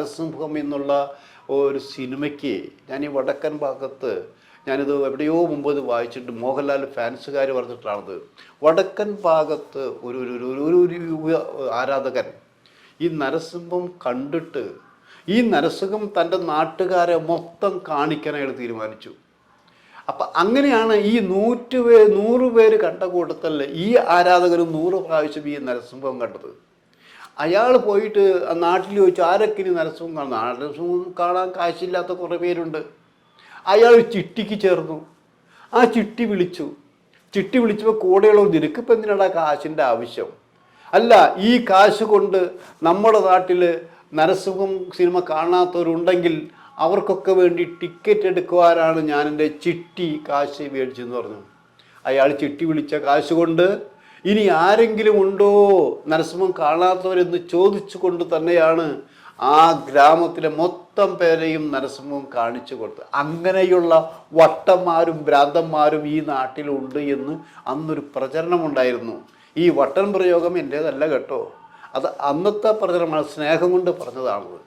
നരസിംഹം എന്നുള്ള ഒരു സിനിമയ്ക്ക് ഞാൻ ഈ വടക്കൻ ഭാഗത്ത് ഞാനിത് എവിടെയോ മുമ്പ് ഇത് വായിച്ചിട്ട് മോഹൻലാൽ ഫാൻസുകാർ പറഞ്ഞിട്ടാണത്. വടക്കൻ ഭാഗത്ത് ഒരു ആരാധകൻ ഈ നരസിംഹം കണ്ടിട്ട് ഈ നരസിംഹം തൻ്റെ നാട്ടുകാരെ മൊത്തം കാണിക്കാൻ അയാൾ തീരുമാനിച്ചു. അപ്പം അങ്ങനെയാണ് ഈ 100 പേര് കണ്ട കൂട്ടത്തല്ല ഈ ആരാധകരും 100 പ്രാവശ്യം ഈ നരസിംഹം കണ്ടത്. അയാൾ പോയിട്ട് നാട്ടിൽ ചോദിച്ചു ആരൊക്കെ ഇനി നരസിംഹം കാണുന്നു. നരസിംഹം കാണാൻ കാശില്ലാത്ത കുറേ പേരുണ്ട്. അയാൾ ചിട്ടിക്ക് ചേർന്നു. ആ ചിട്ടി വിളിച്ചപ്പോൾ കൂടെയുള്ള നിനക്കിപ്പോൾ എന്തിനാണ് കാശിൻ്റെ ആവശ്യം? അല്ല, ഈ കാശ് കൊണ്ട് നമ്മുടെ നാട്ടിൽ നരസിംഹം സിനിമ കാണാത്തവരുണ്ടെങ്കിൽ അവർക്കൊക്കെ വേണ്ടി ടിക്കറ്റ് എടുക്കുവാനാണ് ഞാൻ എൻ്റെ ചിട്ടി കാശ് മേടിച്ചെന്ന് പറഞ്ഞു. അയാൾ ചിട്ടി വിളിച്ച കാശ് കൊണ്ട് ഇനി ആരെങ്കിലും ഉണ്ടോ നരസിംഹം കാണാത്തവരെന്ന് ചോദിച്ചു കൊണ്ട് തന്നെയാണ് ആ ഗ്രാമത്തിലെ മൊത്തം പേരെയും നരസിംഹം കാണിച്ചു കൊടുത്തത്. അങ്ങനെയുള്ള വട്ടന്മാരും ഭ്രാന്തന്മാരും ഈ നാട്ടിലുണ്ട് എന്ന് അന്നൊരു പ്രചരണമുണ്ടായിരുന്നു. ഈ വട്ടൻ പ്രയോഗം എൻ്റേതല്ല കേട്ടോ, അത് അന്നത്തെ പ്രചരണമാണ്, സ്നേഹം കൊണ്ട് പറഞ്ഞതാണത്.